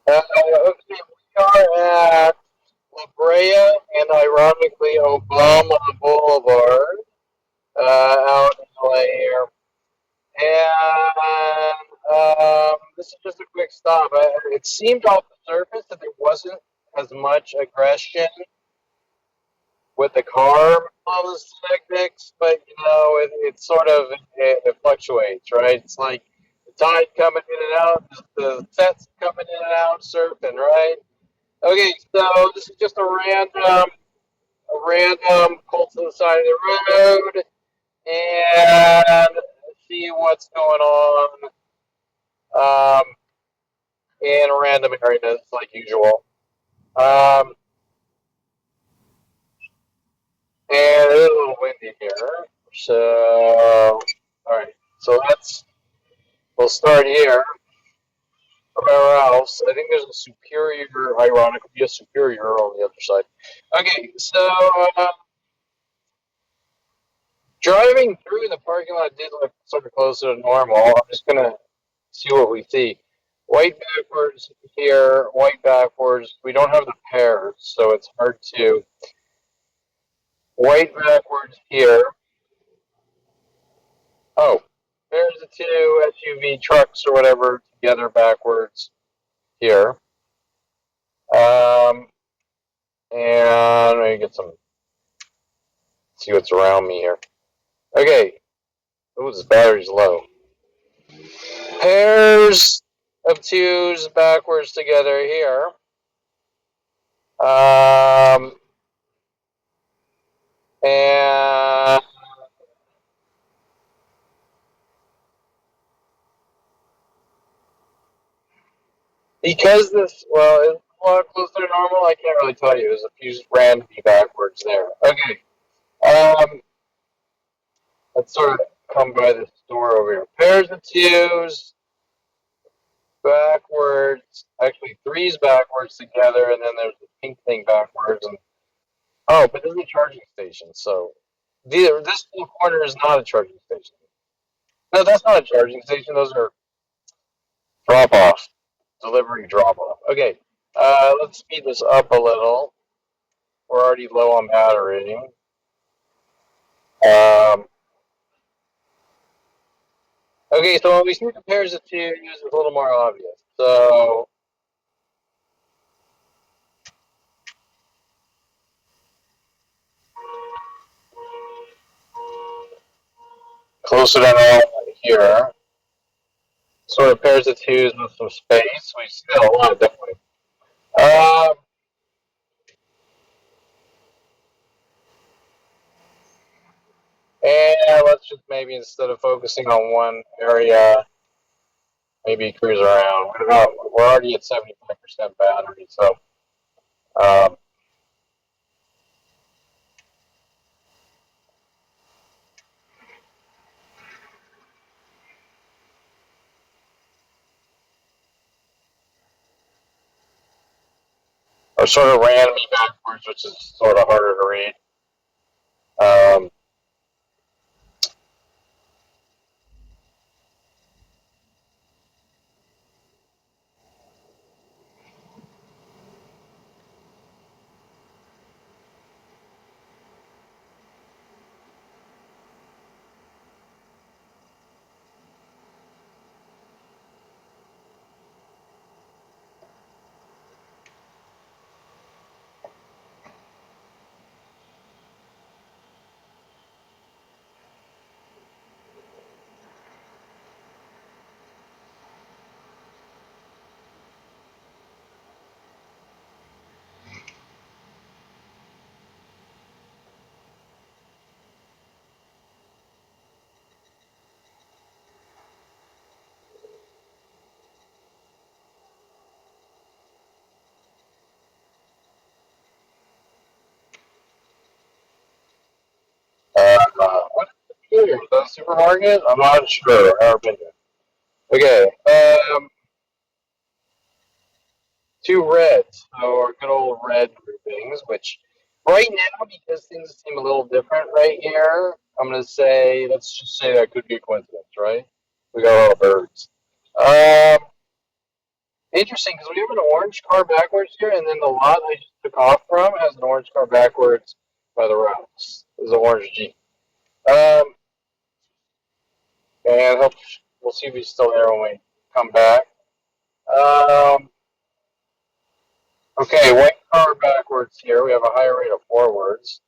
Okay, we are at Labrea and ironically Obama Boulevard out in LA here. And this is just a quick stop. It seemed off the surface that there wasn't as much aggression with the car on the Technics, but it sort of it fluctuates, right? It's like the tide coming in and out, the sets coming in and out, surfing, right? Okay, so this is just a random pull to the side of the road and see what's going on um, in random areas like usual. Um, and it's a little windy here, so all right. So we'll start here. Where else? I think there's a superior, ironically, a superior on the other side. Okay, so uh, driving through the parking lot did look sort of closer to normal. I'm just gonna see what we see. White backwards here, white backwards. We don't have the pairs, so it's hard to. White backwards here. Oh, there's the two SUV trucks or whatever together backwards here. Um, and let me get some. See what's around me here. Okay. Oh, this battery's low. Pairs of twos backwards together here. Um, and because this, well, it's a lot closer to normal, I can't really tell you. There's a few randomly backwards there. Okay. Um, let's sort of come by this door over here. Pairs of twos backwards. Actually, threes backwards together, and then there's the pink thing backwards. And oh, but there's a charging station. So this little corner is not a charging station. No, that's not a charging station. Those are drop off, delivery drop off. Okay, let's speed this up a little. We're already low on battery. Okay, so when we see the pairs of twos, it's a little more obvious. So closer to normal here. Sort of pairs of twos with some space. We see that a lot, definitely. Um, and let's just maybe instead of focusing on one area, maybe cruise around. We're already at 75% battery, so um, or sort of ran me backwards, which is sort of harder to read. Um, what is it here? The supermarket? I'm not sure. I've never been there. Okay. Two reds. So our good old red groupings, which right now, because things seem a little different right here, I'm going to say, let's just say that could be a coincidence, right? We got a lot of birds. Um, Interesting, because we have an orange car backwards here, and then the lot I just took off from has an orange car backwards by the routes. There's an orange Jeep. Um, and hope we'll see if he's still there when we come back. Um, okay, white car backwards here. We have a higher rate of forwards.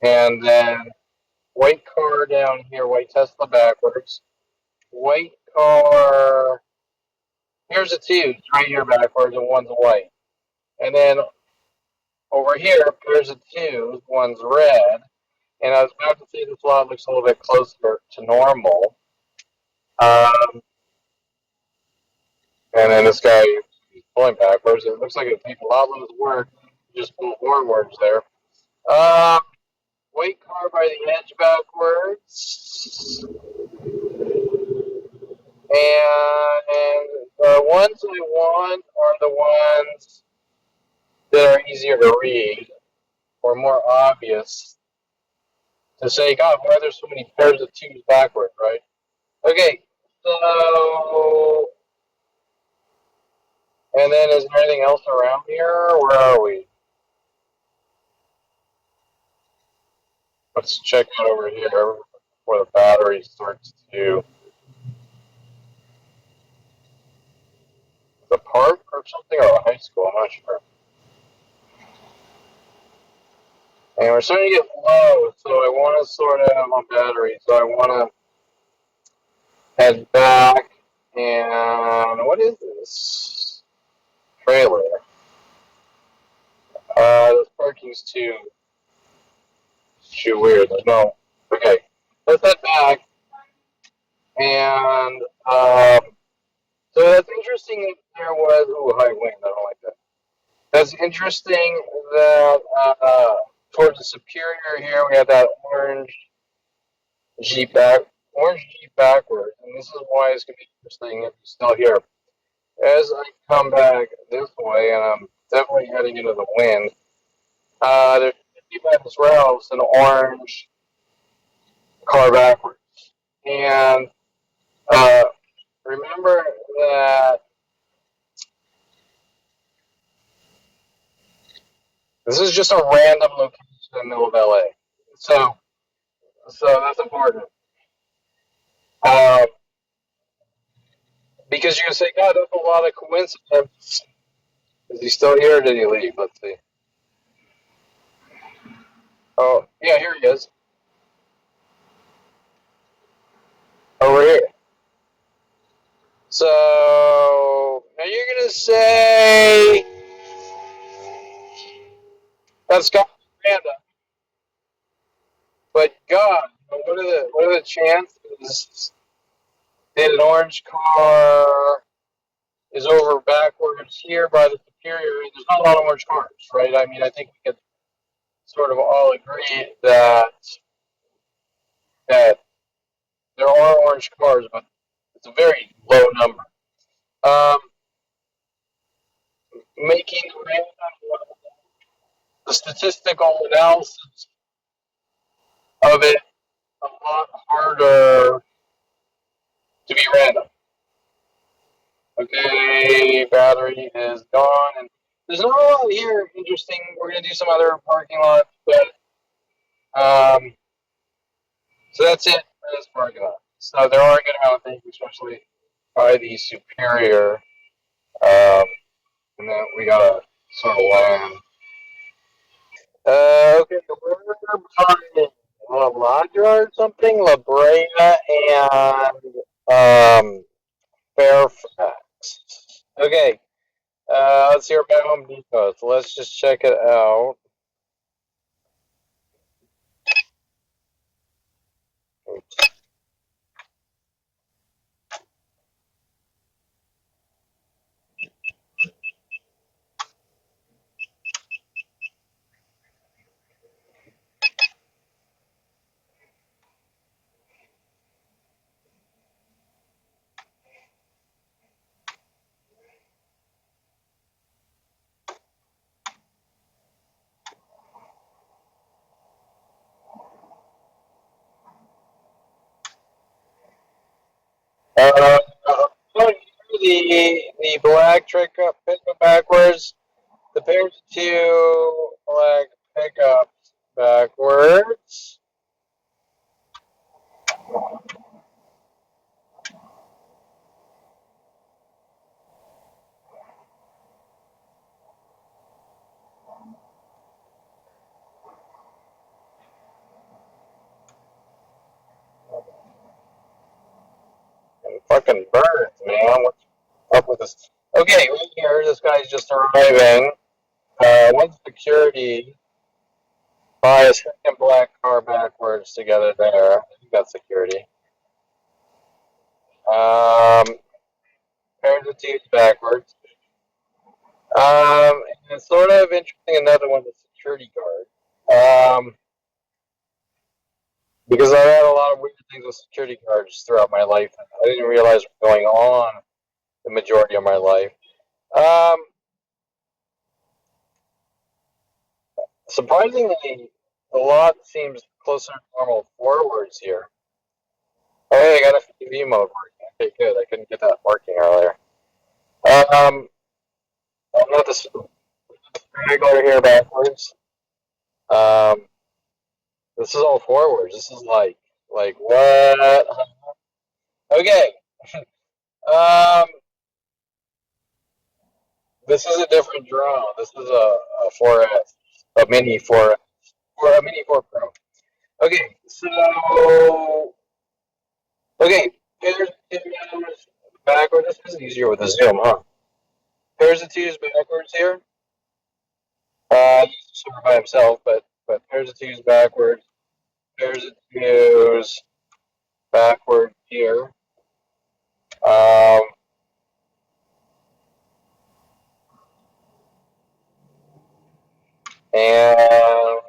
And then white car down here, white Tesla backwards. White car. Here's a two, right here backwards, and one's white. And then over here, there's a two, one's red. And I was about to say this lot looks a little bit closer to normal. Um, and then this guy is pulling backwards. It looks like it takes a lot less work. Just pull forwards there. Uh, White car by the edge backwards. And the ones I want are the ones that are easier to read or more obvious to say, God, why are there so many pairs of twos backward, right? Okay, so, and then is there anything else around here? Where are we? Let's check out over here where the battery starts to the park or something, or a high school, I'm not sure. And we're starting to get low, so I want to sort of have on battery, so I want to head back. And what is this? Trailer. This parking's too weird. There's no. Okay, let's head back. And so that's interesting that there was. Ooh, high wind. I don't like that. That's interesting that towards the Superior here we have that Jeep back, orange Jeep backwards, and this is why it's gonna be interesting if you're still here. As I come back this way, and I'm definitely heading into the wind, there's by this rouse an orange car backwards. And uh, remember that this is just a random location in the middle of LA. So, so that's important. Uh, because you're going to say, God, that's a lot of coincidence. Is he still here or did he leave? Let's see. Oh, yeah, here he is. Over here. So, now you're going to say that's got random. But God, what are the chances that an orange car is over backwards here by the Superior? There's not a lot of orange cars, right? I mean, I think we could sort of all agree that there are orange cars, but it's a very low number. Um, Making the statistical analysis of it a lot harder to be random. Okay, battery is gone, and there's not a lot here interesting. We're gonna do some other parking lots, but so that's it for this parking lot. So there are a good amount of things, especially by the Superior, and then we gotta sort of land. Okay, we're by Labrea or something, Labrea and Fairfax. Okay, let's hear about Home Depot. So let's just check it out. Uh, the black pickup backwards. The pairs of two black pickups backwards. And fucking birds, man. What's up with this? Okay, right here, this guy's just arriving. One security buy a second black car backwards together there. I think that's security. Um, pairs of twos backwards. And it's sort of interesting. Another one, the security guard. Because I had a lot of weird things with security guards throughout my life. I didn't realize what was going on the majority of my life. Um, Surprisingly, a lot seems closer to normal forwards here. Oh, hey, I got a TV mode working. Okay, good. I couldn't get that working earlier. I'm not the regular here backwards. Um, this is all forwards. This is like what? Okay. Um, this is a different drone. This is a 4S, a mini 4S, or a mini 4 Pro. Okay, so okay, pairs of twos backwards. This is easier with a zoom, huh? Pairs of twos backwards here. He's sort of by himself, but pairs of twos backwards. Pairs of twos backward here. Um, and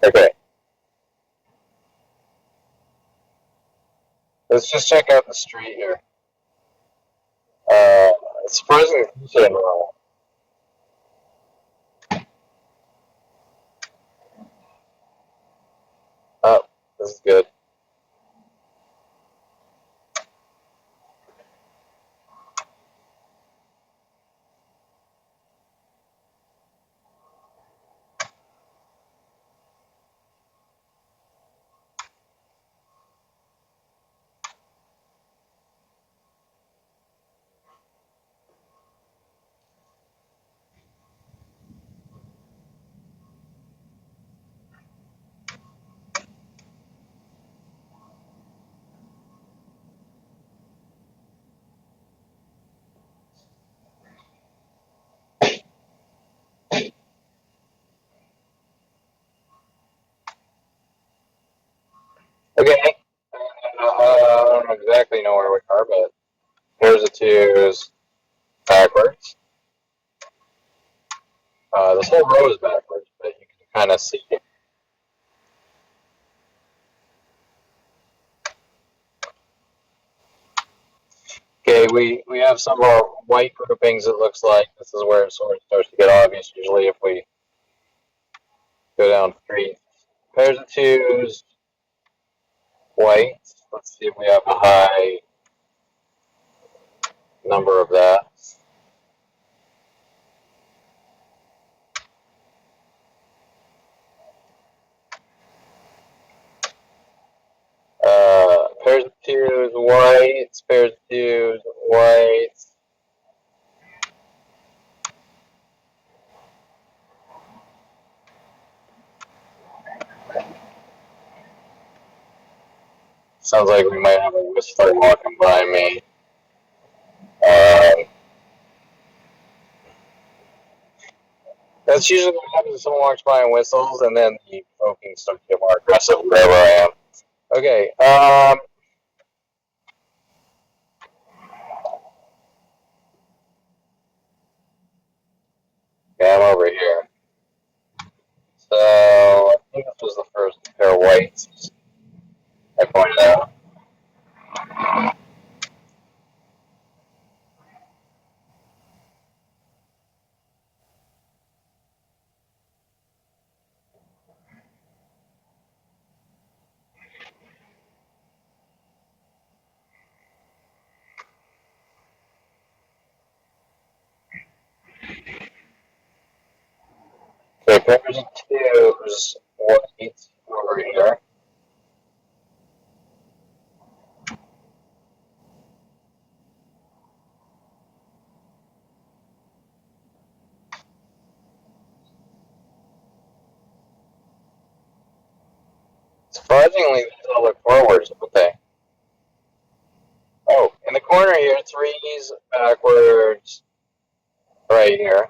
okay, let's just check out the street here. It's surprisingly closer than normal. Oh, this is good. Okay, I don't exactly know where we are, but pairs of twos backwards. This whole row is backwards, but you can kind of see it. Okay, we have some of our white groupings. It looks like this is where it sort of starts to get obvious. Usually, if we go down three pairs of twos, white. Let's see if we have a high number of that. Pairs of twos, whites. Pairs of twos, whites. Sounds like we might have a whistler walking by me. Um, that's usually what happens when someone walks by and whistles, and then the evoking starts to get more aggressive wherever I am. Okay. Yeah, I'm over here. So I think this was the first pair of whites I pointed out. Okay, pairs of twos, white over here. Surprisingly, these all look forwards, don't they? Oh, in the corner here, threes backwards right here.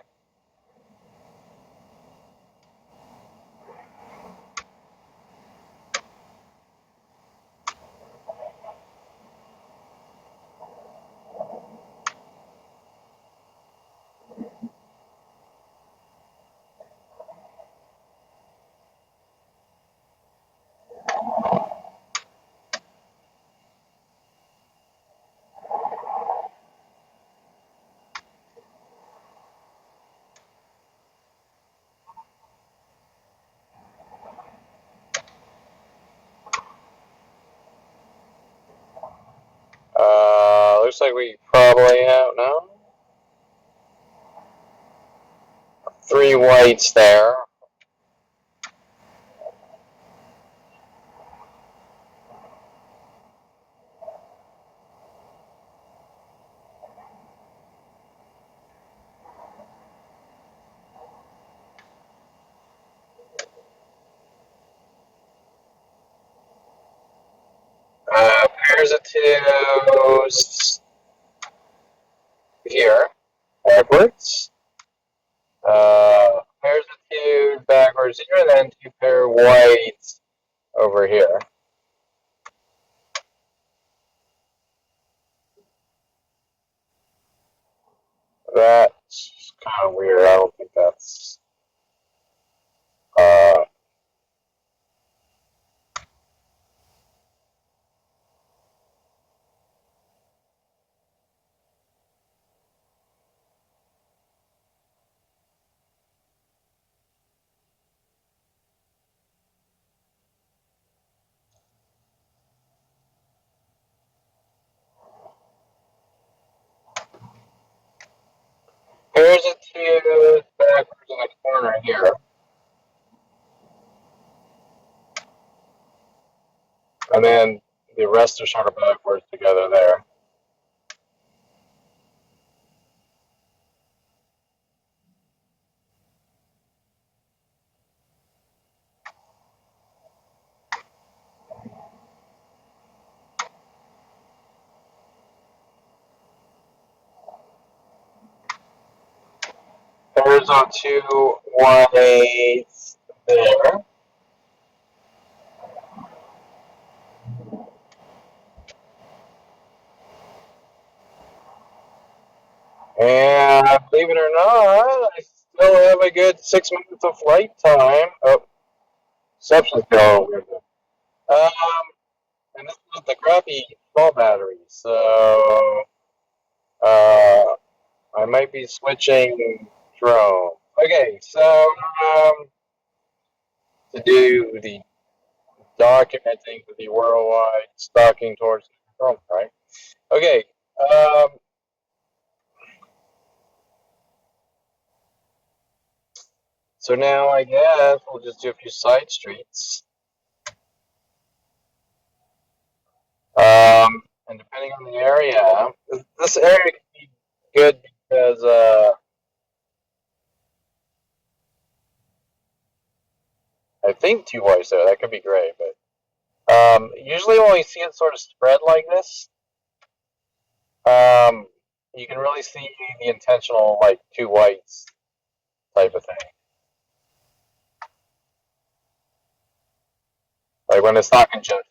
Looks like we probably have, no? Three whites there. Pairs of twos here, backwards. Pairs of twos backwards here, and then two pair whites over here. That's kind of weird. I don't think that's. Uh, Pairs of twos backwards in the corner here. And then the rest are sort of backwards together there. Pairs of two whites there. And believe it or not, I still have a good 6 minutes of flight time. Oh, reception's going weird. Um, and this is the crappy small battery, so uh, I might be switching drone. Okay, so to do the documenting the worldwide stalking towards drone, right? Okay. Um, so now I guess we'll just do a few side streets. And depending on the area, this area could be good because I think two whites there. That could be great, but usually when we see it sort of spread like this, um, you can really see the intentional like two whites type of thing. Like when it's not congested.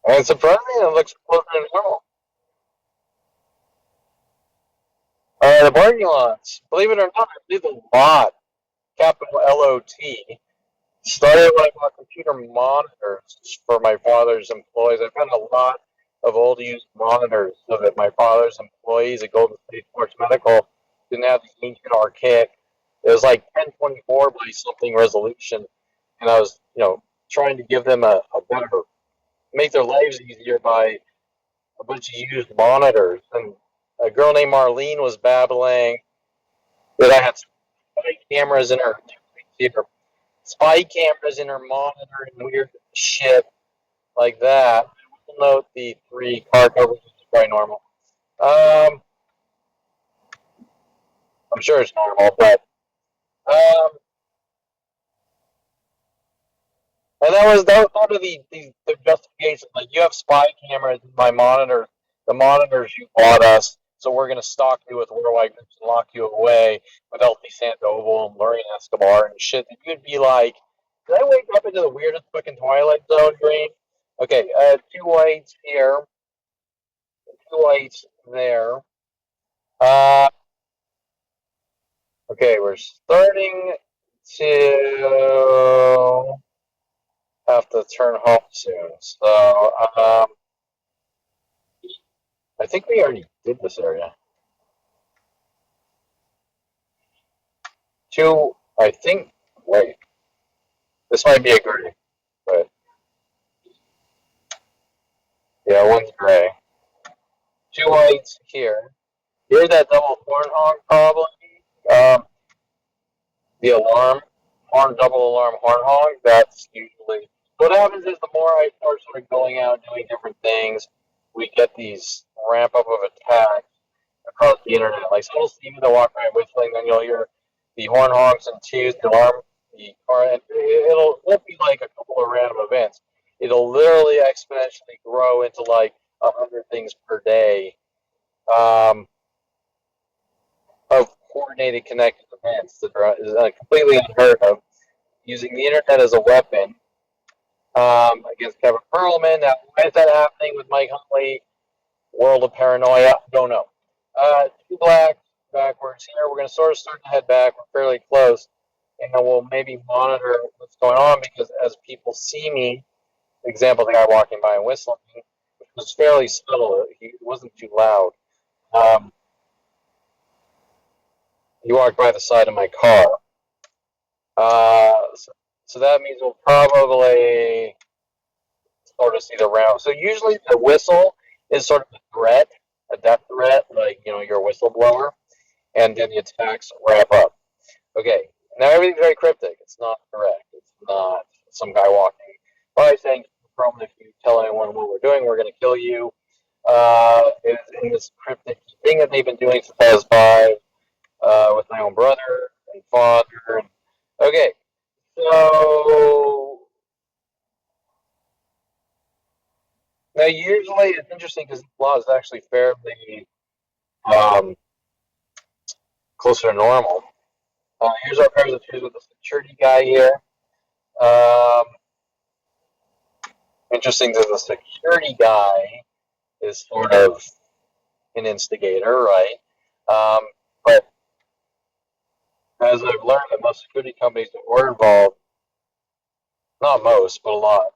And surprisingly, it looks closer than normal. The parking lots, believe it or not, I believe the lot, capital LOT, Started when I bought computer monitors for my father's employees. I found a lot of old used monitors so that my father's employees at Golden State Sports Medical didn't have the ancient archaic. It was like 1024 by something resolution, and I was, trying to give them a better, make their lives easier by a bunch of used monitors. And a girl named Marlene was babbling that I had spy cameras in her spy cameras in her monitor and weird shit like that. I will note the three car covers is quite normal. I'm sure it's normal, but um, and that was one of the justifications. Like, you have spy cameras in my monitor, the monitors you bought us, so we're gonna stalk you with worldwide groups and lock you away with LP Sandoval and Lorraine Escobar and shit. And you'd be like, did I wake up into the weirdest fucking Twilight Zone dream? Okay, two whites here, two whites there. Uh, okay, we're starting to have to turn home soon. So, I think we already did this area. Two, I think, wait, this might be a gray, but yeah, one's gray. Two whites here. Here's that double horn honk problem. Um, the alarm, horn double alarm horn honk, that's usually, what happens is the more I start sort of going out and doing different things, we get these ramp up of attacks across the internet. Like, someone will see me, they'll walk by whistling, then you'll hear the horn honks and twos, the alarm, the car, and won't be like a couple of random events. It'll literally exponentially grow into like 100 things per day, um, of coordinated connected events that are completely unheard of. Using the internet as a weapon, against Kevin Perlman. Now, why is that happening with Mike Huntley? World of paranoia? Don't know. Two blacks backwards here. We're going to sort of start to head back. We're fairly close. And then we'll maybe monitor what's going on, because as people see me, for example, the guy walking by and whistling, which was fairly subtle, he wasn't too loud. Um, he walked by the side of my car. So that means we'll probably sort of see the round. So usually the whistle is sort of a threat, a death threat, like, you're a whistleblower, and then the attacks wrap up. Okay, now everything's very cryptic. It's not correct. It's not some guy walking by saying, if you tell anyone what we're doing, we're going to kill you. It's in this cryptic thing that they've been doing since I was 5, with my own brother and father. And, okay, so now usually it's interesting because the law is actually fairly, um, closer to normal. Here's our pairs of shoes with the security guy here. Um, Interesting that the security guy is sort of an instigator, right? Um, but as I've learned, that most security companies that were involved, not most, but a lot,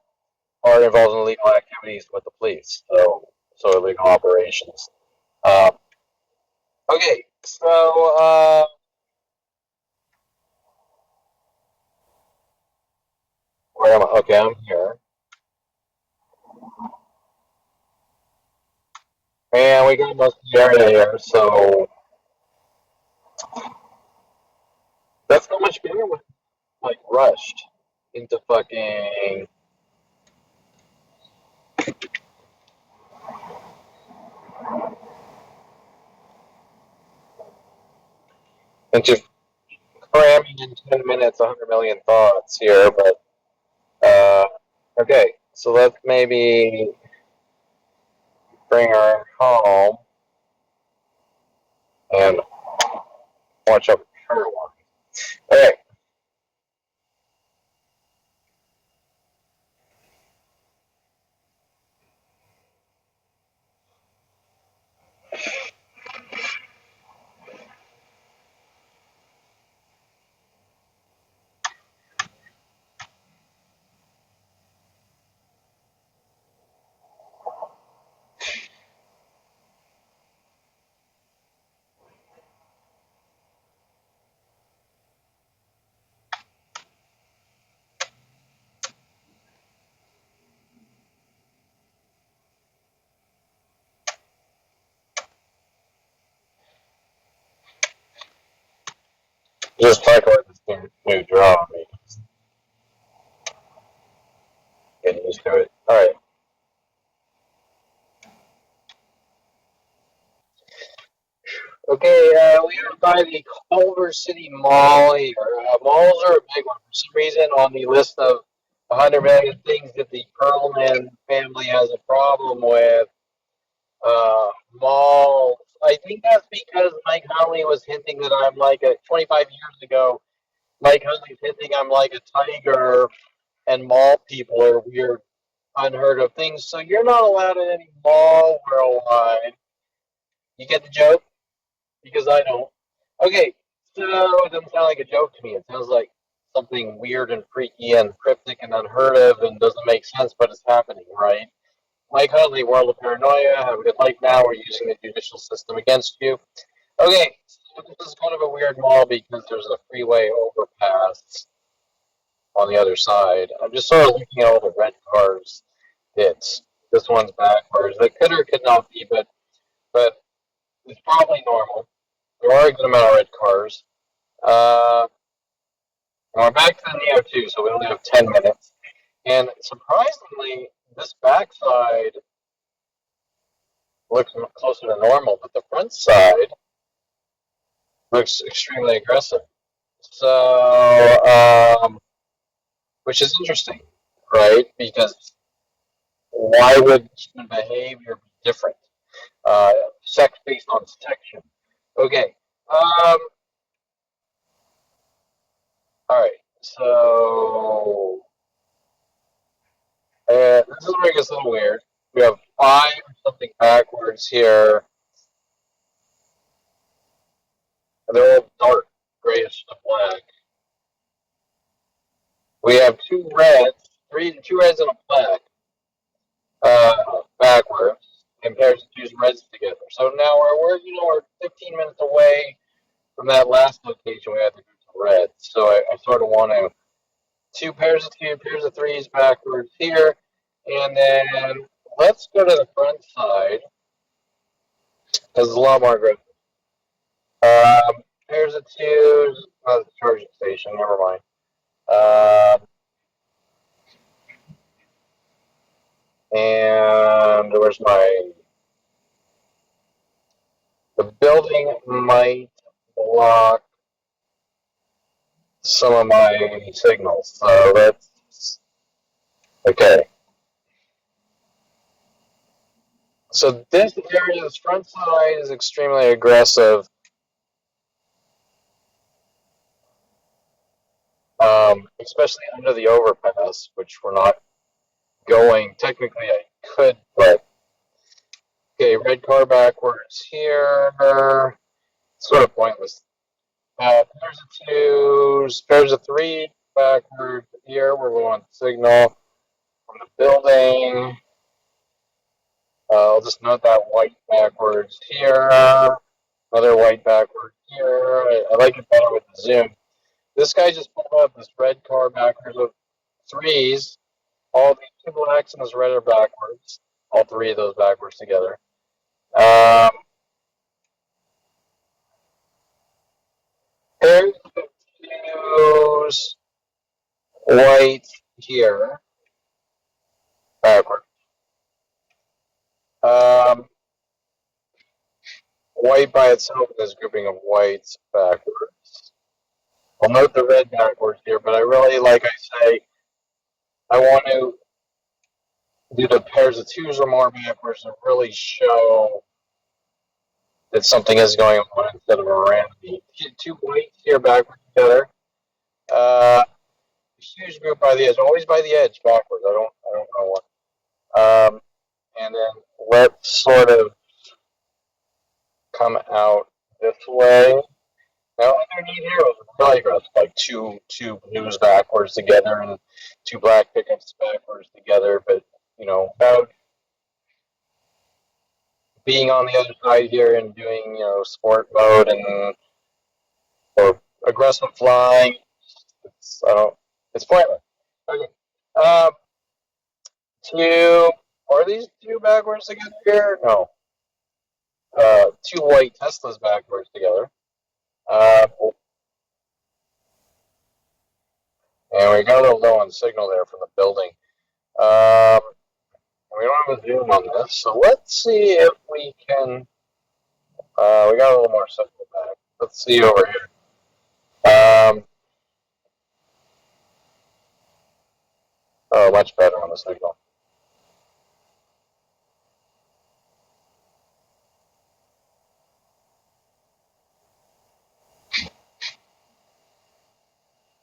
are involved in illegal activities with the police, so illegal operations. Um, okay, so where am I? Okay, I'm here, and we got most of the area here, so that's not much better with, like, rushed into fucking into cramming in 10 minutes 100 million thoughts here, but okay, so let's maybe bring her home and watch up her one. Okay, Just talk about this new draw. Me getting used to it. All right. Okay, we are by the Culver City Mall here. Malls are a big one. For some reason, on the list of 100 million things that the Perlman family has a problem with, malls. I think that's because Mike Hunley was hinting that I'm like 25 years ago. Mike Hunley's hinting I'm like a tiger, and mall people are weird, unheard of things. So you're not allowed in any mall worldwide. You get the joke? Because I don't. Okay, so it doesn't sound like a joke to me. It sounds like something weird and freaky and cryptic and unheard of and doesn't make sense, but it's happening, right? Mike Hunley, World of Paranoia. Have a good life now. We're using the judicial system against you. Okay, so this is kind of a weird mall because there's a freeway overpass on the other side. I'm just sort of looking at all the red cars. It's this one's backwards. That could or could not be, but it's probably normal. There are a good amount of red cars. Uh, we're back to the Neo 2, so we only have 10 minutes. And surprisingly, this backside looks closer to normal, but the front side looks extremely aggressive. So, which is interesting, right? Because why would human behavior be different? Uh, Sex based on section. Okay. All right. So this is where it gets a little weird. We have five something backwards here, and they're all dark, grayish to black. We have two reds and a black backwards, and pairs of twos and reds together. So now we're 15 minutes away from that last location. We had to go to red. So I sort of want to two pairs of two, pairs of threes backwards here, and then let's go to the front side. This is a lot more aggressive. Pairs of twos. Oh, the charging station. Never mind. And where's my? The building might block some of my signals. So that's okay. So this area, this front side, is extremely aggressive. Especially under the overpass, which we're not going. Technically, I could, but okay. Red car backwards here. Sort of pointless. Pairs of twos, pairs of three backward here. We're going signal from the building. I'll just note that white backwards here. Another white backwards here. I like it better with the zoom. This guy just pulled up this red car backwards with threes. All these two blacks and this red are backwards. All three of those backwards together. Um, Pairs of twos, white here, backward. Um, White by itself in this grouping of whites backwards. I'll note the red backwards here, but I really, like I say, I want to do the pairs of twos or more backwards to really show that something is going on instead of a random beat. Two whites here backwards together. Uh, Huge group by the edge, always by the edge backwards. I don't know what. And then let's sort of come out this way. Now underneath here was really aggressive, like two blues backwards together and two black pickups backwards together. But about being on the other side here and doing sport mode and or aggressive flying, it's pointless. Okay. Um, two are these two backwards together here? No. Two white Teslas backwards together. Uh, And we got a little low on signal there from the building. Um, we don't have a zoom on this, so let's see if we can. We got a little more signal back. Let's see over here. Oh, much better on the signal.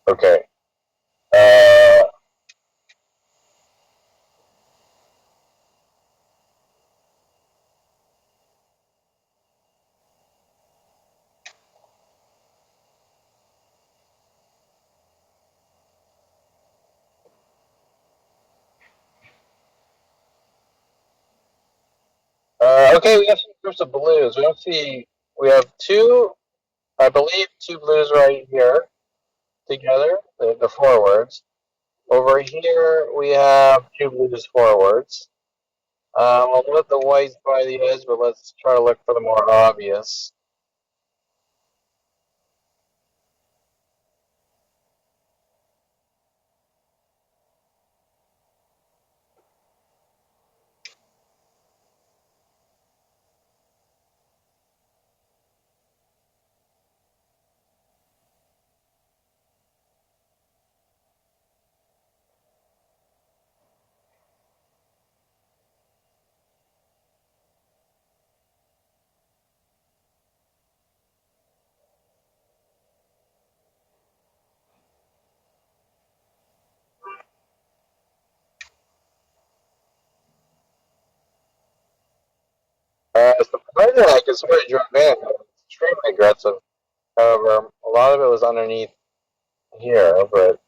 Okay. Uh, okay, we have some groups of blues. We don't see. We have two, I believe, two blues right here together. The forwards. Over here, we have two blues forwards. We'll let the whites by the edge, but let's try to look for the more obvious. Surprisingly, I can sort of drove in. Extremely aggressive. However, a lot of it was underneath here, but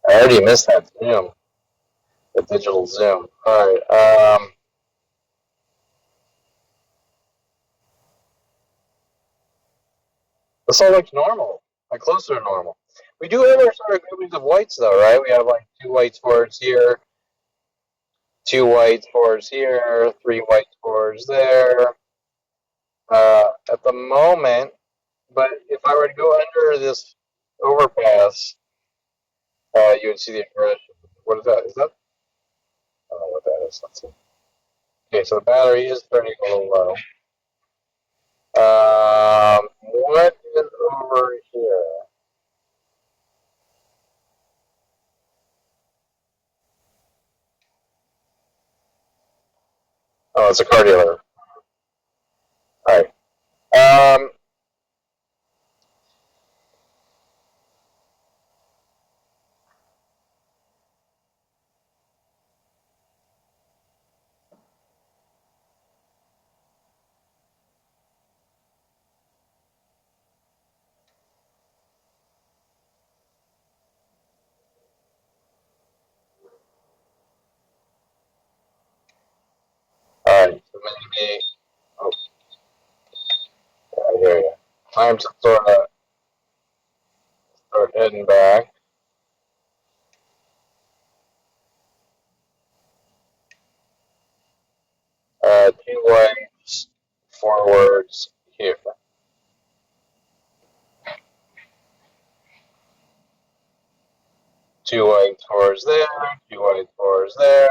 I already missed that zoom, the digital zoom. All right. This all looks normal, like closer to normal. We do have our sort of groupings of whites, though, right? We have like two whites forwards here, two whites forwards here, three whites forwards there. At the moment, but if I were to go under this overpass, you would see the aggression. What is that? Is that? I don't know what that is. Let's see. Okay, so the battery is turning a little low. What is over here? Oh, it's a car dealer. All right. Um, all right. So maybe. Oh, I hear you. Time to start heading back. Two whites forwards here. Two whites forwards there. Two whites forwards there.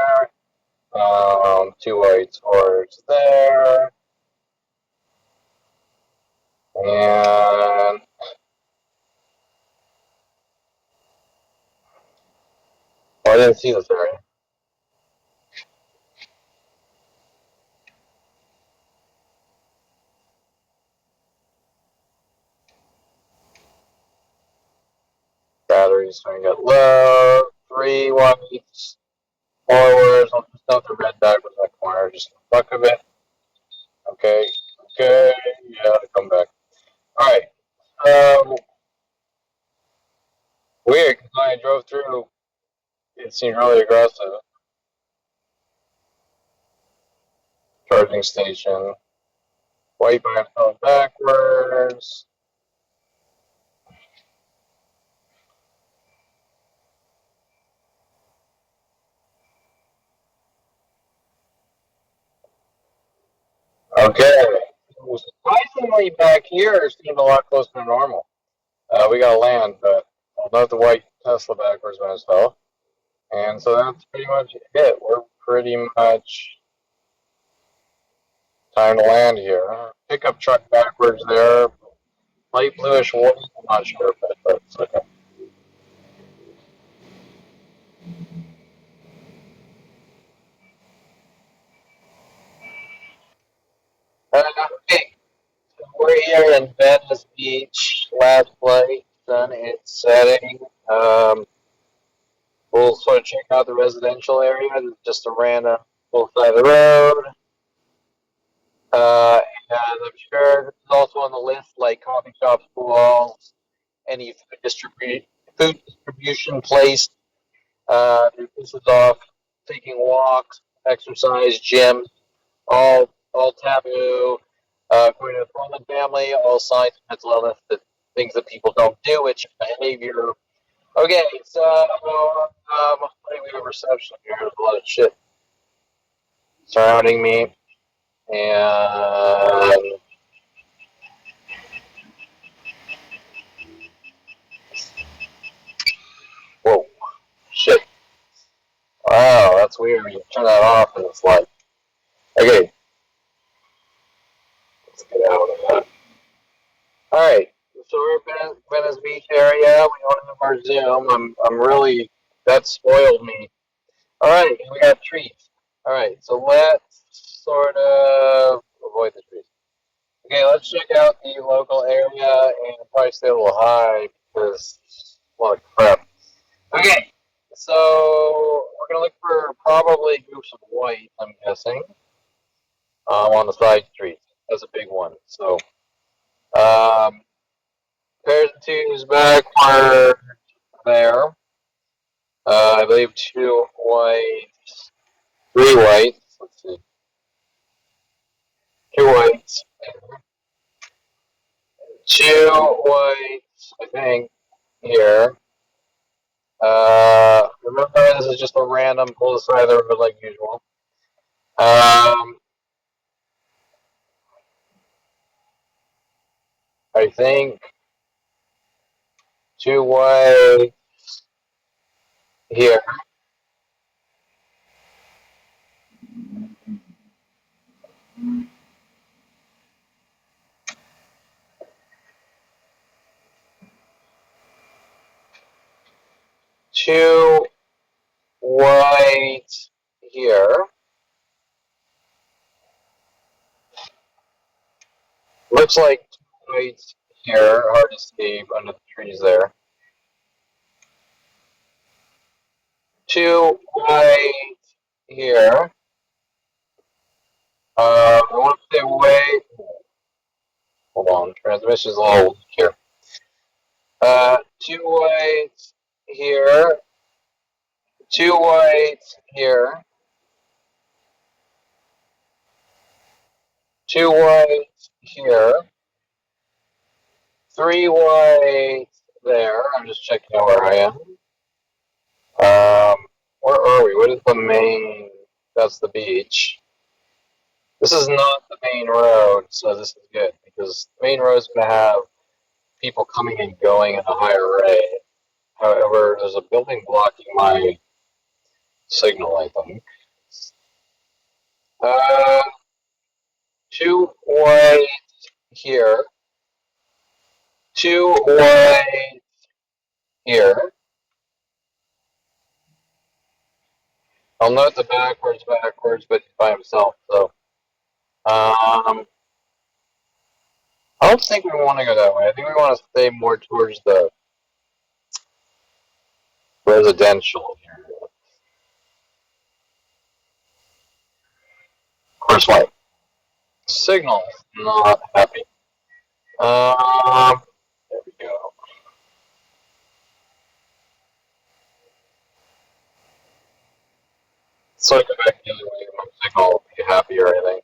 Two whites forwards there. And oh, I didn't see this area. Batteries starting to get low. Three whites forwards. I'll just dump the red back with that corner. Just for the fuck of it. Okay. Okay. Yeah, come back. All right. Weird, because when I drove through, it seemed really aggressive. Charging station. White by going backwards. Okay. Well, surprisingly, back here seemed a lot closer to normal. We got land, but I'll note the white Tesla backwards when it's fell. And so that's pretty much it. We're pretty much time to land here. Pickup truck backwards there. Light bluish white. I'm not sure, but that's okay. Okay. We're here in Venice Beach. Last flight. Sun is setting. We'll sort of check out the residential area. Just a random full side of the road. And I'm sure there's also on the list like coffee shops, schools, any food distribution place. This is off taking walks, exercise, gym, all taboo. According to the Pullman family, all signs of mental illness, the things that people don't do, which behavior. Okay, so what do we have reception here? There's a lot of shit surrounding me, and whoa, shit. Wow, that's weird. You turn that off and it's like, okay, let's get out of that. Alright, so we're in Venice Beach area. We don't have our Zoom. I'm really, that spoiled me. Alright, we got trees. Alright, so let's sort of avoid the trees. Okay, let's check out the local area and probably stay a little high because a lot of crap. Okay, so we're gonna look for probably groups of white, I'm guessing, on the side streets. That's a big one. So, pairs of twos backward there. I believe two whites, three whites. Let's see, two whites, two whites. I think here. Remember, this is just a random pull the side of the road like usual. I think two whites here. Two whites here. Looks like two whites here. Hard to see under the trees there. Two whites here. I want to stay away. Hold on, transmission's a little weak here. Two whites here. Two whites here. Two whites here. Three whites there. I'm just checking out where I am. Where are we? What is the main? That's the beach. This is not the main road, so this is good because the main road is going to have people coming and going at a higher rate. However, there's a building blocking my signal, I think. Uh, two white here. Two white here. I'll note the backwards, but he's by himself. So, I don't think we want to go that way. I think we want to stay more towards the residential here. Of course, my signal is not happy. There we go. So I go back the other way, my signal will be happy or anything.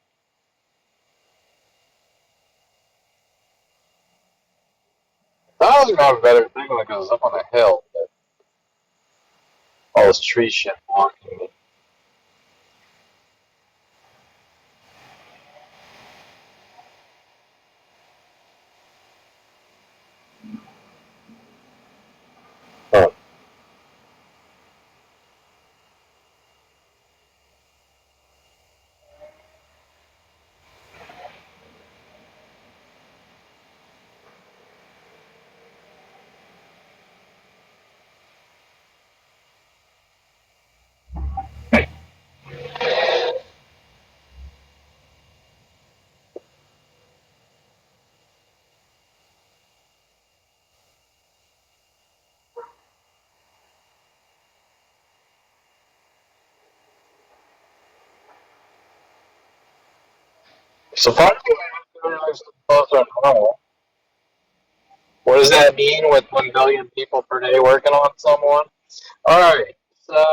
I was gonna have a better signal because it's up on a hill, but all this tree shit blocking me. Surprisingly, it's closer to normal. What does that mean with 1 billion people per day working on someone? All right. So,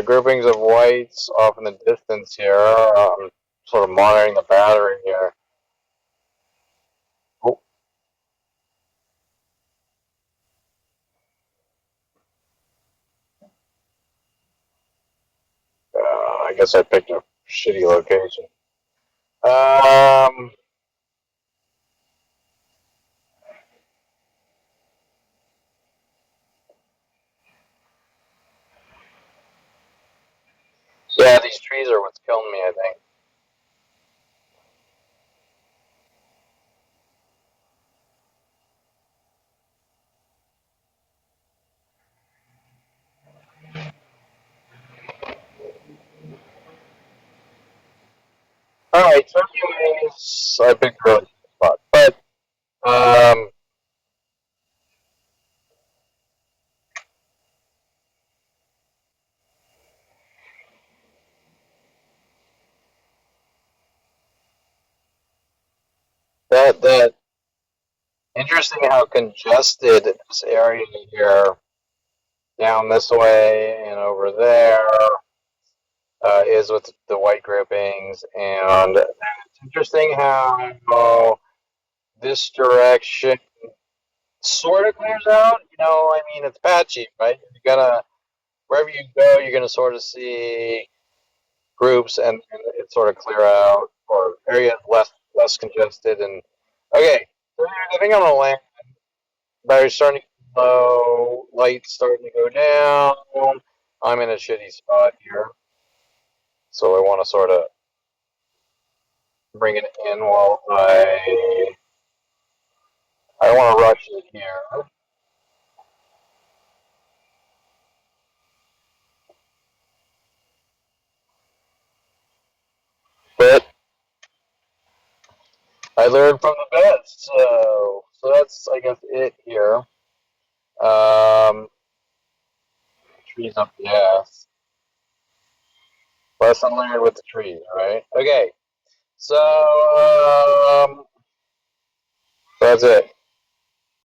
groupings of whites off in the distance here. Sort of monitoring the battery here. Oh, I guess I picked a shitty location. Um, yeah, these trees are what's killing me, I think. All right, so anyways, I picked a really good spot. But that interesting how congested this area here, down this way and over there, is with the white groupings, and it's interesting how this direction sort of clears out. I mean, it's patchy, right? You're gonna Wherever you go, you're gonna sort of see groups, and it sort of clear out, or areas less congested. And okay, so I think I'm gonna land. Battery's starting to go low, lights starting to go down. I'm in a shitty spot here, so I want to sort of bring it in while I don't want to rush it here, but I learned from the best. So that's, I guess, it here. Um, trees up the ass. Lesson learned with the trees, right? Okay, so that's it.